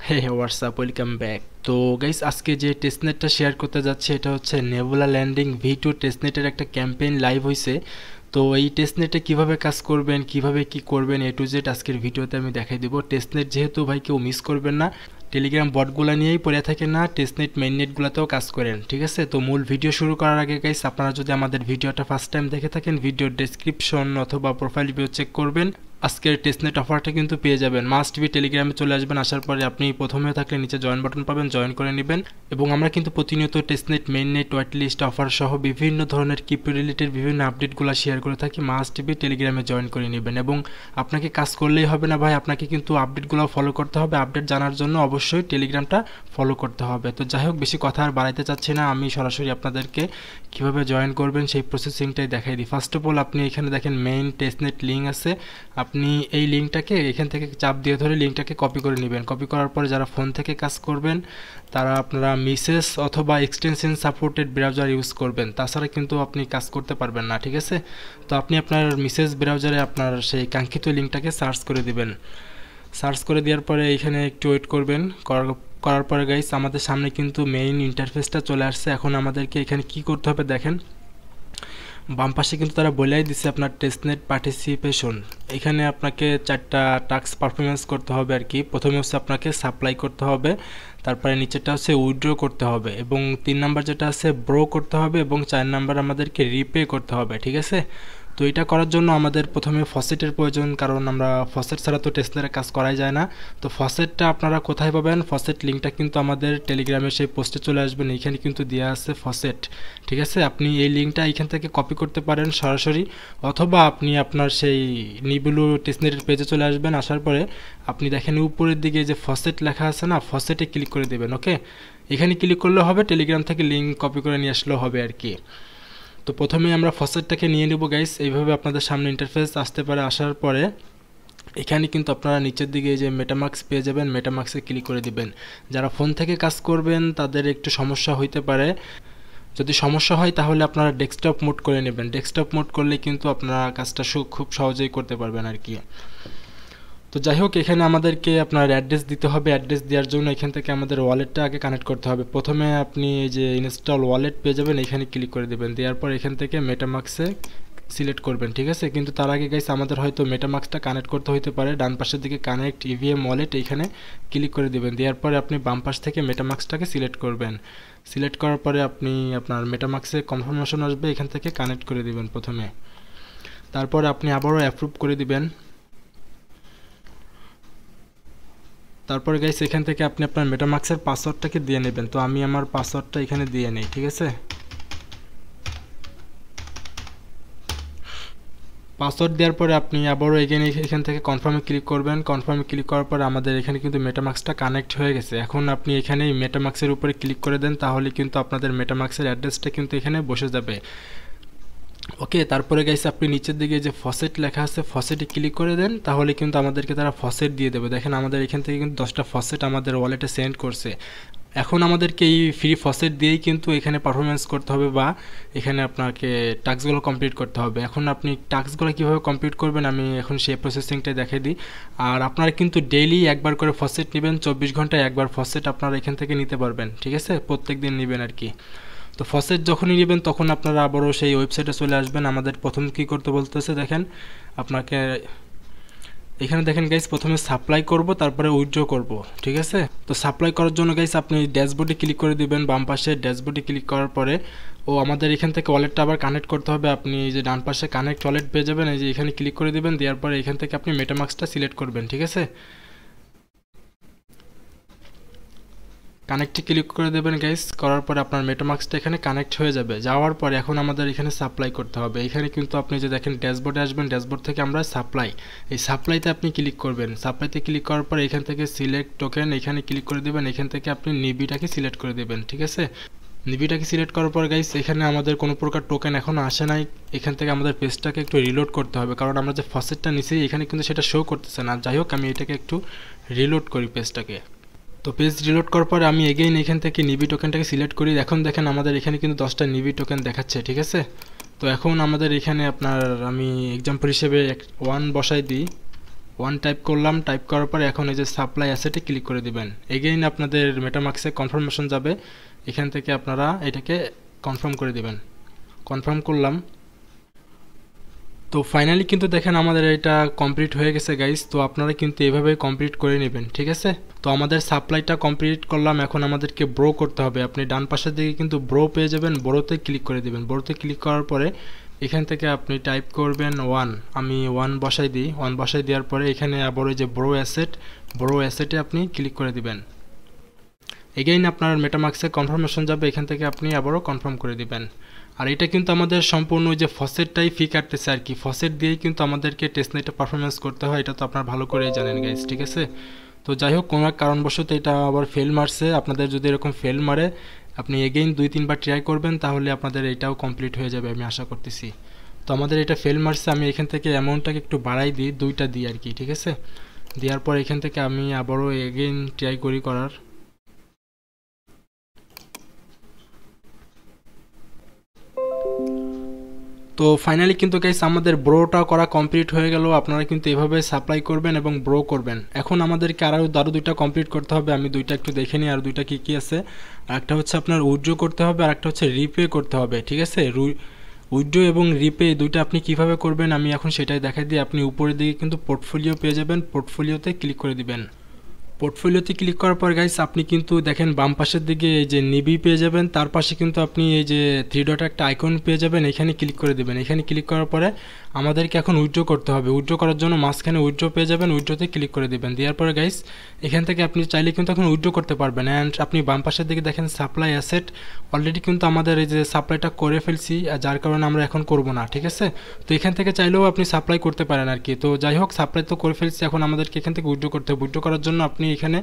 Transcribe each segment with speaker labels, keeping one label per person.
Speaker 1: হে WhatsApp, welcome back. তো guys, আজকে যে টেস্টনেটটা শেয়ার করতে যাচ্ছে এটা হচ্ছে নেবুলা ল্যান্ডিং V2 টেস্টনেটের একটা ক্যাম্পেইন লাইভ হয়েছে। তো এই টেস্টনেটে কিভাবে কাজ করবেন, কিভাবে কি করবেন, A to Z আজকের ভিডিওতে আমি দেখাই দেবো। টেস্টনেট যেহেতু ভাই কেউ মিস করবেন না, টেলিগ্রাম বটগুলো নিয়েই পড়ে থাকেন না, টেস্টনেট মেইন নেটগুলোতেও কাজ করেন, ঠিক আছে? তো মূল ভিডিও শুরু করার আগে গাইস, আপনারা যদি আমাদের ভিডিওটা ফার্স্ট টাইম দেখে থাকেন, ভিডিওর ডেসক্রিপশন অথবা প্রোফাইল ভিউ চেক করবেন। আজকের টেস্টনেট অফারটা কিন্তু পেয়ে যাবেন। মাস্ট বি টেলিগ্রামে চলে আসবেন, আসার পরে আপনি প্রথমে থাকলে নিচে জয়েন বাটন পাবেন, জয়েন করে নেবেন। এবং আমরা কিন্তু প্রতিনিয়ত testnet mainnet whitelist offer সহ বিভিন্ন ধরনের ক্রিপ্টো রিলেটেড বিভিন্ন আপডেটগুলো শেয়ার করে থাকি। মাস্ট বি টেলিগ্রামে জয়েন করে নেবেন। এবং আপনাকে কাজ করলেই হবে না ভাই, আপনাকে কিন্তু আপডেটগুলো ফলো করতে হবে। আপডেট জানার জন্য অবশ্যই টেলিগ্রামটা ফলো করতে হবে। তো যাই হোক, বেশি কথা আর বাড়াইতে চাচ্ছি না, আমি সরাসরি আপনাদেরকে কীভাবে জয়েন করবেন সেই প্রসেসিংটাই দেখাই দিই। ফার্স্ট অফ অল, আপনি এখানে দেখেন মেইন টেস্টনেট লিঙ্ক আছে। আপনি এই লিঙ্কটাকে এখান থেকে চাপ দিয়ে ধরে লিঙ্কটাকে কপি করে নেবেন। কপি করার পরে যারা ফোন থেকে কাজ করবেন তারা আপনারা মিসেস অথবা এক্সটেনশন সাপোর্টেড ব্রাউজার ইউজ করবেন, তাছাড়া কিন্তু আপনি কাজ করতে পারবেন না, ঠিক আছে? তো আপনি আপনার মিসেস ব্রাউজারে আপনার সেই কাঙ্ক্ষিত লিঙ্কটাকে সার্চ করে দিবেন। সার্চ করে দেওয়ার পরে এখানে একটু ওয়েট করবেন। করার পরে গাইস, আমাদের সামনে কিন্তু মেইন ইন্টারফেসটা চলে আসছে। এখন আমাদেরকে এখানে কি করতে হবে দেখেন, বাম পাশে কিন্তু তারা বলেই দিচ্ছে আপনার টেস্টনেট পার্টিসিপেশন। এখানে আপনাকে 4টা টাস্ক পারফরমেন্স করতে হবে আর কি। প্রথমে হচ্ছে আপনাকে সাপ্লাই করতে হবে, তারপরে নিচেরটা হচ্ছে উইথড্র করতে হবে, এবং 3 নাম্বার যেটা আছে ব্রো করতে হবে, এবং 4 নাম্বার আমাদেরকে রিপে করতে হবে, ঠিক আছে? তো এটা করার জন্য আমাদের প্রথমে ফসেটের প্রয়োজন, কারণ আমরা ফসেট ছাড়া তো টেস্টনেটে কাজ করাই যায় না। তো ফসেটটা আপনারা কোথায় পাবেন? ফসেট লিঙ্কটা কিন্তু আমাদের টেলিগ্রামের সেই পোস্টে চলে আসবেন, এইখানে কিন্তু দেওয়া আছে ফসেট, ঠিক আছে? আপনি এই লিঙ্কটা এইখান থেকে কপি করতে পারেন সরাসরি, অথবা আপনি আপনার সেই নিবুলু টেস্টনেটের পেজে চলে আসবেন। আসার পরে আপনি দেখেন উপরের দিকে যে ফসেট লেখা আছে না, ফসেটে ক্লিক করে দেবেন। ওকে, এখানে ক্লিক করলে হবে, টেলিগ্রাম থেকে লিঙ্ক কপি করে নিয়ে আসলেও হবে আর কি। তো প্রথমে আমরা ফসেটটাকে নিয়ে নেব গাইস। এইভাবে আপনাদের সামনে ইন্টারফেস আসতে পারে। আসার পরে এখানে কিন্তু আপনারা নিচের দিকে যে মেটামাক্স পেয়ে যাবেন, মেটামাক্সে ক্লিক করে দিবেন। যারা ফোন থেকে কাজ করবেন তাদের একটু সমস্যা হইতে পারে। যদি সমস্যা হয় তাহলে আপনারা ডেস্কটপ মোড করে নেবেন। ডেস্কটপ মোড করলে কিন্তু আপনারা কাজটা খুব সহজেই করতে পারবেন আর কি। তো যাই হোক, এখানে আমাদেরকে আপনার অ্যাড্রেস দিতে হবে। অ্যাড্রেস দেওয়ার জন্য এখান থেকে আমাদের ওয়ালেটটা আগে কানেক্ট করতে হবে। প্রথমে আপনি এই যে ইনস্টল ওয়ালেট পেয়ে যাবেন, এখানে ক্লিক করে দেবেন। দেওয়ার পর এখান থেকে মেটামাক্সে সিলেক্ট করবেন, ঠিক আছে? কিন্তু তার আগে গাইস, আমাদের হয়তো মেটামাক্সটা কানেক্ট করতে হইতে পারে। ডান পাশের দিকে কানেক্ট ইভিএম ওয়ালেট, এখানে ক্লিক করে দেবেন। দেওয়ার পরে আপনি বাম পাশ থেকে মেটামাক্সটাকে সিলেক্ট করবেন। সিলেক্ট করার পরে আপনি আপনার মেটামাক্সে কনফার্মেশন আসবে, এখান থেকে কানেক্ট করে দিবেন প্রথমে। তারপরে আপনি আবারও অ্যাপ্রুভ করে দিবেন। তারপরে গাইস, এখান থেকে আপনি আপনার মেটামাক্সের পাসওয়ার্ডটাকে দিয়ে নেবেন। তো আমি আমার পাসওয়ার্ডটা এখানে দিয়ে নেই, ঠিক আছে? পাসওয়ার্ড দেওয়ার পরে আপনি আবারও এখান থেকে কনফার্মে ক্লিক করবেন। কনফার্মে ক্লিক করার পরে আমাদের এখানে কিন্তু মেটামাক্সটা কানেক্ট হয়ে গেছে। এখন আপনি এখানে মেটামাক্সের উপরে ক্লিক করে দেন, তাহলে কিন্তু আপনাদের মেটামাক্সের অ্যাড্রেসটা কিন্তু এখানে বসে যাবে। ওকে, তারপরে গাইস, আপনি নিচের দিকে যে ফসেট লেখা আছে, ফসেটে ক্লিক করে দেন, তাহলে কিন্তু আমাদেরকে তারা ফসেট দিয়ে দেবে। দেখেন আমাদের এখান থেকে কিন্তু 10টা ফসেট আমাদের ওয়ালেটে সেন্ড করছে। এখন আমাদেরকে এই ফ্রি ফসেট দিয়েই কিন্তু এখানে পারফরমেন্স করতে হবে, বা এখানে আপনাকে টাস্কগুলো কমপ্লিট করতে হবে। এখন আপনি টাস্কগুলো কীভাবে কমপ্লিট করবেন আমি এখন সেই প্রসেসিংটাই দেখিয়ে দিই। আর আপনারা কিন্তু ডেইলি একবার করে ফসেট নেবেন, 24 ঘন্টায় একবার ফসেট আপনারা এখান থেকে নিতে পারবেন, ঠিক আছে? প্রত্যেক দিন নেবেন আর কি। তো ফসেট যখনই নেবেন তখন আপনারা আবারও সেই ওয়েবসাইটে চলে আসবেন। আমাদের প্রথম কী করতে বলতেছে দেখেন, আপনাকে এখানে দেখেন গাইস, প্রথমে সাপ্লাই করব, তারপরে উইথড্র করব, ঠিক আছে? তো সাপ্লাই করার জন্য গাইস আপনি ড্যাশবোর্ডে ক্লিক করে দিবেন। বাম পাশে ড্যাশবোর্ডে ক্লিক করার পরে আমাদের এখান থেকে ওয়ালেটটা আবার কানেক্ট করতে হবে। আপনি এই যে ডান পাশে কানেক্ট ওয়ালেট পেয়ে যাবেন, এই যে এখানে ক্লিক করে দিবেন। দেওয়ার পরে এখান থেকে আপনি মেটামাক্সটা সিলেক্ট করবেন, ঠিক আছে? কানেক্টে ক্লিক করে দেবেন গাইস। করার পরে আপনার মেটামাক্সটা এখানে কানেক্ট হয়ে যাবে। যাওয়ার পরে এখন আমাদের এখানে সাপ্লাই করতে হবে। এখানে কিন্তু আপনি যে দেখেন ড্যাশবোর্ডে আসবেন, ড্যাশবোর্ড থেকে আমরা সাপ্লাই, এই সাপ্লাইতে আপনি ক্লিক করবেন। সাপ্লাইতে ক্লিক করার পরে এখান থেকে সিলেক্ট টোকেন, এখানে ক্লিক করে দেবেন। এখান থেকে আপনি নিবিটাকে সিলেক্ট করে দেবেন, ঠিক আছে? নিবিটাকে সিলেক্ট করার পর গাইস, এখানে আমাদের কোনো প্রকার টোকেন এখনও আসে নাই। এখান থেকে আমাদের পেজটাকে একটু রিলোড করতে হবে, কারণ আমরা যে ফসেটটা নিছি এখানে কিন্তু সেটা শো করতেছে না। যাই হোক, আমি এটাকে একটু রিলোড করি পেজটাকে। তো পেজ রিলোড করার পরে আমি এগেইন এখান থেকে নিবি টোকেনটাকে সিলেক্ট করি। এখন দেখেন আমাদের এখানে কিন্তু 10টা নিবি টোকেন দেখাচ্ছে, ঠিক আছে? তো এখন আমাদের এখানে আপনার আমি এক্সাম্পল হিসেবে 1 বসাই দিই। ওয়ান টাইপ করলাম, টাইপ করার পরে এখন এই যে সাপ্লাই অ্যাসেটে ক্লিক করে দিবেন। এগেইন আপনাদের মেটামাস্কে কনফার্মেশন যাবে, এখান থেকে আপনারা এটাকে কনফার্ম করে দিবেন। কনফার্ম করলাম। তো ফাইনালি কিন্তু দেখেন আমাদের এটা কমপ্লিট হয়ে গেছে গাইস। তো আপনারা কিন্তু এভাবে কমপ্লিট করে নেবেন, ঠিক আছে। তো আমাদের সাপ্লাইটা কমপ্লিট করলাম, এখন আমাদেরকে ব্রো করতে হবে। আপনি ডান পাশের দিকে কিন্তু ব্রো পেয়ে যাবেন, ব্রোতে ক্লিক করে দিবেন। ব্রোতে ক্লিক করার পরে এখান থেকে আপনি টাইপ করবেন 1, আমি 1 বসাই দিই। 1 বসাই দেওয়ার পরে এখানে আবার ওই যে ব্রো অ্যাসেটে আপনি ক্লিক করে দিবেন। এগেইন আপনার মেটামাস্কে কনফার্মেশন যাবে, এখান থেকে আপনি আবারও কনফার্ম করে দিবেন। আর এটা কিন্তু আমাদের সম্পূর্ণ ওই যে ফসেটটাই ফি কাটতেছে আর কি, ফসেট দিয়েই কিন্তু আমাদেরকে টেস্টনেটে পারফরমেন্স করতে হয়, এটা তো আপনারা ভালো করেই জানেন গাইস, ঠিক আছে। তো যাই হোক, কোনো এক কারণবশত এটা আবার ফেল মারছে। আপনাদের যদি এরকম ফেল মারে আপনি এগেইন 2-3 বার ট্রাই করবেন, তাহলে আপনাদের এটাও কমপ্লিট হয়ে যাবে আমি আশা করতেছি। তো আমাদের এটা ফেল মারছে, আমি এখান থেকে অ্যামাউন্টটাকে একটু বাড়াই দিই, 2টা দিই আর কি, ঠিক আছে। দেওয়ার পর এখান থেকে আমি আবারও এগেইন ট্রাই করি করার। তো ফাইনালি কিন্তু গাইস আমাদের ব্রোটা করা কমপ্লিট হয়ে গেল। আপনারা কিন্তু এভাবে সাপ্লাই করবেন এবং ব্রো করবেন। এখন আমাদেরকে আরও 2টা কমপ্লিট করতে হবে, আমি 2টা একটু দেখে নিই আর 2টা কী কী আছে। একটা হচ্ছে আপনার উইথড্র করতে হবে, আর একটা হচ্ছে রিপে করতে হবে, ঠিক আছে। উইথড্র এবং রিপে এই 2টা আপনি কিভাবে করবেন আমি এখন সেটাই দেখাই দিই। আপনি উপরের দিকে কিন্তু পোর্টফোলিও পেয়ে যাবেন, পোর্টফোলিওতে ক্লিক করে দিবেন। পোর্টফোলিওতে ক্লিক করার পর গাইস আপনি কিন্তু দেখেন বাম পাশের দিকে এই যে নিবি পেয়ে যাবেন, তার পাশে কিন্তু আপনি এই যে 3 ডট একটা আইকন পেয়ে যাবেন, এখানে ক্লিক করে দেবেন। এখানে ক্লিক করার পরে আমাদেরকে এখন উইথড্র করতে হবে। উইথড্র করার জন্য মাঝখানে উইথড্র পেয়ে যাবেন, উইথড্রতে ক্লিক করে দেবেন। দেওয়ার পরে গাইস এখান থেকে আপনি চাইলে কিন্তু এখন উইথড্র করতে পারবেন। অ্যান্ড আপনি বাম পাশের দিকে দেখেন সাপ্লাই অ্যাসেট, অলরেডি কিন্তু আমাদের এই যে সাপ্লাইটা করে ফেলছি, যার কারণে আমরা এখন করব না, ঠিক আছে। তো এখান থেকে চাইলেও আপনি সাপ্লাই করতে পারেন আর কি। তো যাই হোক, সাপ্লাই তো করে ফেলছি, এখন আমাদেরকে এখান থেকে উইথড্র করতে হবে। উইথড্র করার জন্য আপনি এখানে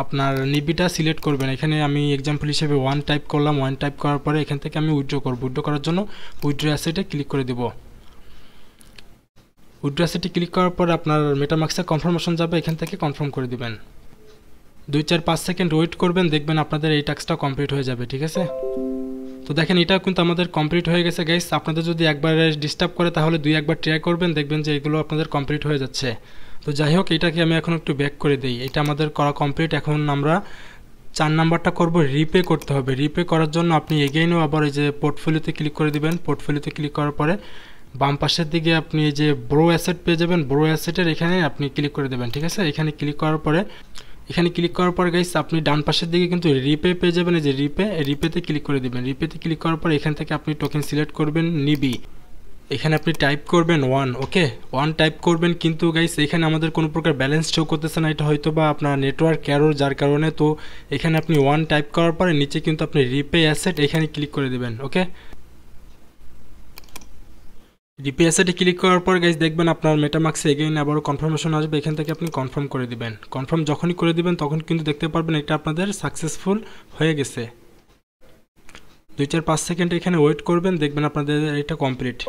Speaker 1: আপনার নিবিটা সিলেক্ট করবেন। এখানে আমি এক্সাম্পল হিসেবে 1 টাইপ করলাম। 1 টাইপ করার পরে এখান থেকে আমি উইথড্র করব। উইথড্র করার জন্য উইথড্র অ্যাসেটে ক্লিক করে দেব। উইথড্র অ্যাসেটে ক্লিক করার পর আপনার মেটামাস্কে কনফার্মেশন যাবে, এখান থেকে কনফার্ম করে দিবেন। 2-4-5 সেকেন্ড ওয়েট করবেন, দেখবেন আপনাদের এই টাস্কটা কমপ্লিট হয়ে যাবে, ঠিক আছে। তো দেখেন এটাও কিন্তু আমাদের কমপ্লিট হয়ে গেছে গাইস। আপনাদের যদি একবার ডিস্টার্ব করে তাহলে 2-1 বার ট্রাই করবেন, দেখবেন যে এগুলো আপনাদের কমপ্লিট হয়ে যাচ্ছে। তো যাই হোক, এটাকে আমি এখন একটু ব্যাক করে দিই। এটা আমাদের করা কমপ্লিট। এখন আমরা 4 নাম্বারটা করব, রিপে করতে হবে। রিপে করার জন্য আপনি এগেইনও আবার এই যে পোর্টফোলিওতে ক্লিক করে দিবেন। পোর্টফোলিওতে ক্লিক করার পরে বাম পাশের দিকে আপনি এই যে ব্রো অ্যাসেট পেয়ে যাবেন, ব্রো অ্যাসেটের এখানে আপনি ক্লিক করে দেবেন, ঠিক আছে। এখানে ক্লিক করার পরে গাইস আপনি ডান পাশের দিকে কিন্তু রিপে পেয়ে যাবেন, এই যে রিপেতে ক্লিক করে দিবেন। রিপেতে ক্লিক করার পরে এখান থেকে আপনি টোকেন সিলেক্ট করবেন নিবি। এখানে আপনি টাইপ করবেন 1, ওকে 1 টাইপ করবেন। কিন্তু গাইস এখানে আমাদের কোনো প্রকার ব্যালেন্স শো করতেছে না, এটা হয়তো বা আপনার নেটওয়ার্ক এরর, যার কারণে। তো এখানে আপনি 1 টাইপ করার পরে নিচে কিন্তু আপনি রিপে অ্যাসেট এখানে ক্লিক করে দেবেন, ওকে। রিপে অ্যাসেটে ক্লিক করার পর গাইস দেখবেন আপনার মেটামাস্কে এগেইন আবারও কনফার্মেশন আসবে, এখান থেকে আপনি কনফার্ম করে দিবেন। কনফার্ম যখনই করে দিবেন তখন কিন্তু দেখতে পারবেন এটা আপনাদের সাকসেসফুল হয়ে গেছে। 2-4-5 সেকেন্ড এখানে ওয়েট করবেন, দেখবেন আপনাদের এটা কমপ্লিট,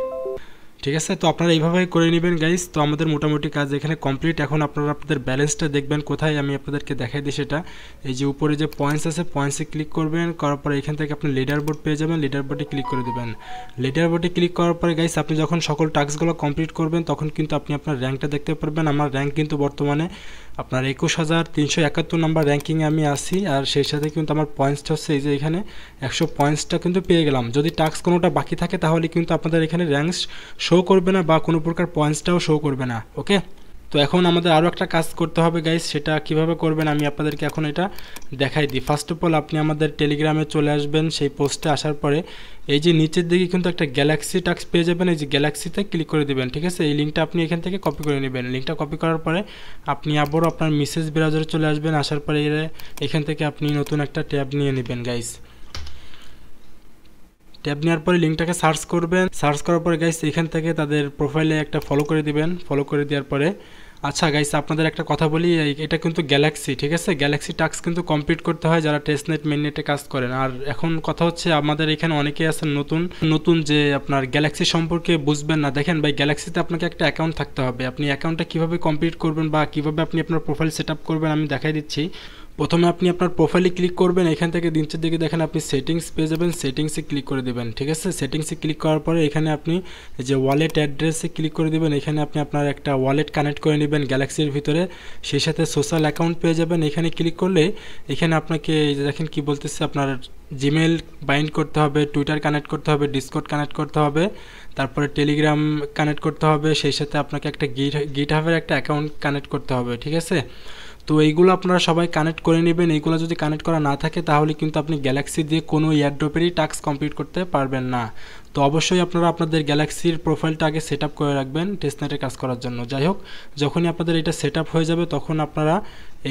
Speaker 1: ঠিক আছে। তো আপনারা এইভাবেই করে নেবেন গাইস। তো আমাদের মোটামুটি কাজ এখানে কমপ্লিট। এখন আপনারা আপনাদের ব্যালেন্সটা দেখবেন কোথায়, আমি আপনাদেরকে দেখাই দিই সেটা। এই যে উপরে যে পয়েন্টস আছে, পয়েন্টসে ক্লিক করবেন, করার পরে এখান থেকে আপনি লিডার বোর্ড পেয়ে যাবেন। লিডার বোর্ডে ক্লিক করে দেবেন। লিডার বোর্ডে ক্লিক করার পরে গাইস আপনি যখন সকল টাস্কগুলো কমপ্লিট করবেন তখন কিন্তু আপনি আপনার র্যাঙ্কটা দেখতে পারবেন। আমার র্যাঙ্ক কিন্তু বর্তমানে আপনার 21,371 নাম্বার র্যাঙ্কিংয়ে আমি আসি। আর সেই সাথে কিন্তু আমার পয়েন্টসটা হচ্ছে এই যে এখানে 100 পয়েন্টসটা কিন্তু পেয়ে গেলাম। যদি টাস্ক কোনোটা বাকি থাকে তাহলে কিন্তু আপনাদের এখানে র্যাঙ্ক শো করবে না বা কোনো প্রকার পয়েন্টসটাও শো করবে না, ওকে। তো এখন আমাদের আরও একটা কাজ করতে হবে গাইস, সেটা কিভাবে করবেন আমি আপনাদেরকে এখন এটা দেখাই দিই। ফার্স্ট অফ অল আপনি আমাদের টেলিগ্রামে চলে আসবেন। সেই পোস্টে আসার পরে এই যে নিচের দিকে কিন্তু একটা গ্যালাক্সি টাস্ক পেয়ে যাবেন, এই যে গ্যালাক্সিতে ক্লিক করে দেবেন, ঠিক আছে। এই লিঙ্কটা আপনি এখান থেকে কপি করে নেবেন। লিঙ্কটা কপি করার পরে আপনি আবারও আপনার মেসেজ ব্রাউজারে চলে আসবেন। আসার পরে এখান থেকে আপনি নতুন একটা ট্যাব নিয়ে নেবেন গাইস। ট্যাব নেওয়ার পরে লিঙ্কটাকে সার্চ করবেন। সার্চ করার পরে গাইস এখান থেকে তাদের প্রোফাইলে একটা ফলো করে দিবেন। ফলো করে দেওয়ার পরে আচ্ছা গাইস আপনাদের একটা কথা বলি, এটা কিন্তু গ্যালাক্সি, ঠিক আছে। গ্যালাক্সি টাস্ক কিন্তু কমপ্লিট করতে হয় যারা টেস্টনেট মেইননেটে কাজ করেন। আর এখন কথা হচ্ছে আমাদের এখানে অনেকেই আছেন নতুন যে আপনার গ্যালাক্সি সম্পর্কে বুঝবেন না। দেখেন ভাই, গ্যালাক্সিতে আপনাকে একটা অ্যাকাউন্ট থাকতে হবে। আপনি অ্যাকাউন্টটা কীভাবে কমপ্লিট করবেন বা কীভাবে আপনি আপনার প্রোফাইল সেট আপ করবেন আমি দেখাই দিচ্ছি। প্রথমে আপনি আপনার প্রোফাইলে ক্লিক করবেন, এখান থেকে নিচের দিকে দেখেন আপনি সেটিংস পেয়ে যাবেন, সেটিংসে ক্লিক করে দেবেন। ঠিক আছে, সেটিংসে ক্লিক করার পরে এখানে আপনি যে ওয়ালেট অ্যাড্রেসে ক্লিক করে দেবেন। এখানে আপনি আপনার একটা ওয়ালেট কানেক্ট করে নেবেন গ্যালাক্সির ভিতরে, সেই সাথে সোশ্যাল অ্যাকাউন্ট পেয়ে যাবেন। এখানে ক্লিক করলে এখানে আপনাকে এই যে দেখেন কি বলতেছে, আপনার জিমেল বাইন্ড করতে হবে, টুইটার কানেক্ট করতে হবে, ডিসকর্ড কানেক্ট করতে হবে, তারপরে টেলিগ্রাম কানেক্ট করতে হবে, সেই সাথে আপনাকে একটা গিটহাবের একটা অ্যাকাউন্ট কানেক্ট করতে হবে। ঠিক আছে, তো এইগুলো আপনারা সবাই কানেক্ট করে নেবেন। এইগুলো যদি কানেক্ট করা না থাকে তাহলে কিন্তু আপনি গ্যালাক্সি দিয়ে কোনো এয়ারড্রপেরই টাস্ক কমপ্লিট করতে পারবেন না। তো অবশ্যই আপনারা আপনাদের গ্যালাক্সির প্রোফাইলটা আগে সেট আপ করে রাখবেন টেস্টনেটে কাজ করার জন্য। যাই হোক, যখনই আপনাদের এটা সেট আপ হয়ে যাবে তখন আপনারা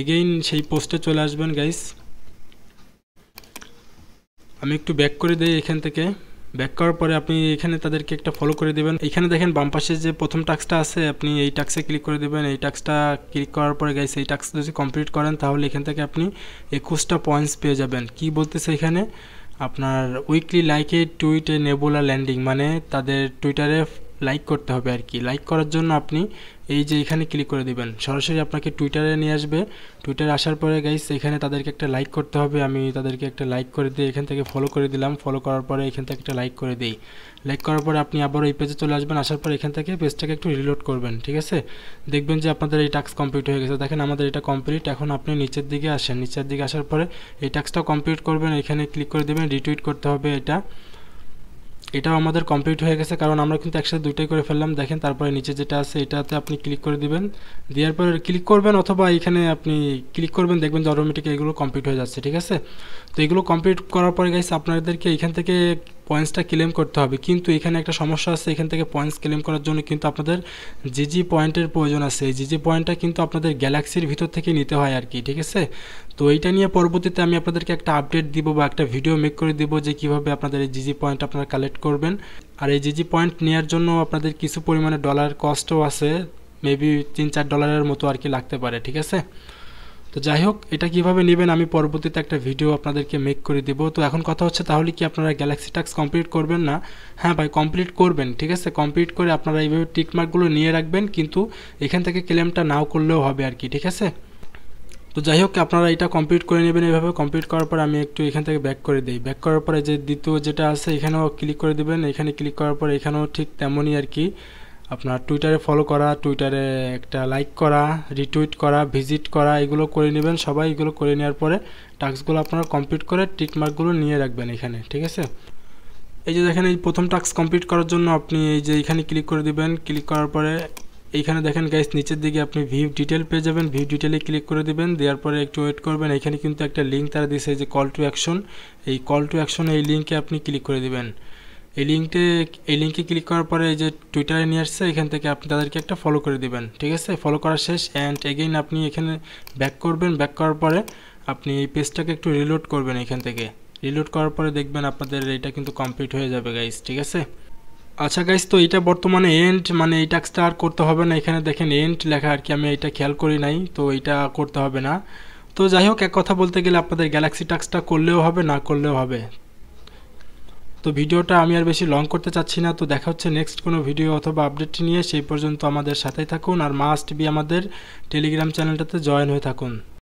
Speaker 1: এগেইন সেই পোস্টে চলে আসবেন গাইস। আমি একটু ব্যাক করে দিই এখান থেকে। ব্যাক করার পরে আপনি এখানে তাদেরকে একটা ফলো করে দেবেন। এখানে দেখেন বাম পাশে যে প্রথম টাস্কটা আছে, আপনি এই টাস্কে ক্লিক করে দেবেন। এই টাস্কটা ক্লিক করার পরে গাইস এই টাস্ক যদি কমপ্লিট করেন তাহলে এখান থেকে আপনি 21টা পয়েন্টস পেয়ে যাবেন। কি বলতেছে এখানে, আপনার উইকলি লাইকে টুইটে নেবুলা ল্যান্ডিং, মানে তাদের টুইটারে লাইক করতে হবে আর কি। লাইক করার জন্য আপনি এই যে এখানে ক্লিক করে দিবেন, সরাসরি আপনাকে টুইটারে নিয়ে আসবে। টুইটারে আসার পরে গাইস এখানে তাদেরকে একটা লাইক করতে হবে। আমি তাদেরকে একটা লাইক করে দিয়ে এখান থেকে ফলো করে দিলাম। ফলো করার পরে এখান থেকে একটা লাইক করে দিই। লাইক করার পরে আপনি আবার এই পেজে চলে আসবেন। আসার পর এখান থেকে পেজটাকে একটু রিলোড করবেন। ঠিক আছে, দেখবেন যে আপনাদের এই টাস্ক কমপ্লিট হয়ে গেছে। দেখেন আমাদের এটা কমপ্লিট। এখন আপনি নিচের দিকে আসেন, নিচের দিকে আসার পরে এই টাস্কটা কমপ্লিট করবেন। এখানে ক্লিক করে দেবেন, রিটুইট করতে হবে। এটাও আমাদের কমপ্লিট হয়ে গেছে, কারণ আমরা কিন্তু একসাথে দুইটাই করে ফেললাম। দেখেন তারপরে নিচে যেটা আছে এটাতে আপনি ক্লিক করে দিবেন। দেওয়ার পর ক্লিক করবেন অথবা এখানে আপনি ক্লিক করবেন, দেখবেন যে অটোমেটিক এগুলো কমপ্লিট হয়ে যাচ্ছে। ঠিক আছে, তো এগুলো কমপ্লিট করার পরে গাইস আপনাদেরকে এখান থেকে পয়েন্টসটা ক্লেম করতে হবে। কিন্তু এখানে একটা সমস্যা আছে, এখান থেকে পয়েন্টস ক্লেম করার জন্য কিন্তু আপনাদের জিজি পয়েন্টের প্রয়োজন আছে। এই জিজি পয়েন্টটা কিন্তু আপনাদের গ্যালাক্সির ভিতর থেকে নিতে হয় আর কি। ঠিক আছে, তো এইটা নিয়ে পরবর্তীতে আমি আপনাদেরকে একটা আপডেট দিব বা একটা ভিডিও মেক করে দিব যে কিভাবে আপনাদের এই জিজি পয়েন্ট আপনারা কালেক্ট করবেন। আর এই জিজি পয়েন্ট নেওয়ার জন্য আপনাদের কিছু পরিমাণে ডলার কস্টও আছে, মেবি $3-4 মতো আর কি লাগতে পারে। ঠিক আছে, তো যাই হোক, এটা কিভাবে নেবেন আমি পরবর্তীতে একটা ভিডিও আপনাদেরকে মেক করে দেব। তো এখন কথা হচ্ছে, তাহলে কি আপনারা গ্যালাক্সি টাস্ক কমপ্লিট করবেন না? হ্যাঁ ভাই, কমপ্লিট করবেন। ঠিক আছে, কমপ্লিট করে আপনারা এইভাবে টিকমার্কগুলো নিয়ে রাখবেন, কিন্তু এখান থেকে ক্লেমটা নাও করলেও হবে আর কি। ঠিক আছে, তো যাই হোক, আপনারা এটা কমপ্লিট করে নেবেন। এইভাবে কমপ্লিট করার পর আমি একটু এখান থেকে ব্যাক করে দিই। ব্যাক করার পরে যে দ্বিতীয় যেটা আছে এখানেও ক্লিক করে দেবেন। এখানে ক্লিক করার পর এখানেও ঠিক তেমনই আর কি, আপনার টুইটারে ফলো করা, টুইটারে একটা লাইক করা, রিটুইট করা, ভিজিট করা, এগুলো করে নেবেন সবাই। এগুলো করে নেওয়ার পরে টাস্কগুলো আপনারা কমপ্লিট করে টিকমার্কগুলো নিয়ে রাখবেন এখানে। ঠিক আছে, এই যে দেখেন এই প্রথম টাস্ক কমপ্লিট করার জন্য আপনি এই যে এখানে ক্লিক করে দিবেন। ক্লিক করার পরে এইখানে দেখেন গাইস নিচের দিকে আপনি ভিউ ডিটেল পেয়ে যাবেন। ভিউ ডিটেলে ক্লিক করে দিবেন। দেওয়ার পরে একটু ওয়েট করবেন। এখানে কিন্তু একটা লিঙ্ক তারা দিয়েছে, যে কল টু অ্যাকশন। এই কল টু অ্যাকশন এই লিঙ্কে আপনি ক্লিক করে দিবেন। এই লিঙ্কে ক্লিক করার পরে এই যে টুইটারে নিয়ে আসছে, এখান থেকে আপনি তাদেরকে একটা ফলো করে দিবেন। ঠিক আছে, ফলো করা শেষ। অ্যান্ড এগেইন আপনি এখানে ব্যাক করবেন। ব্যাক করার পরে আপনি এই পেজটাকে একটু রিলোড করবেন। এখান থেকে রিলোড করার পরে দেখবেন আপনাদের এটা কিন্তু কমপ্লিট হয়ে যাবে গাইস। ঠিক আছে, আচ্ছা গাইস, তো এটা বর্তমানে এন্ড, মানে এই টাস্কটা আর করতে হবে না। এখানে দেখেন এন্ড লেখা আর কি, আমি এটা খেয়াল করি নাই, তো এটা করতে হবে না। তো যাই হোক, এক কথা বলতে গেলে আপনাদের গ্যালাক্সি টাস্কটা করলেও হবে, না করলেও হবে। তো ভিডিওটা আমি আর বেশি লং করতে চাচ্ছি না। তো দেখা হচ্ছে নেক্সট কোনো ভিডিও অথবা আপডেট নিয়ে। সেই পর্যন্ত আমাদের সাথেই থাকুন, আর মাস্ট বি আমাদের টেলিগ্রাম চ্যানেলটাতে জয়েন হয়ে থাকুন।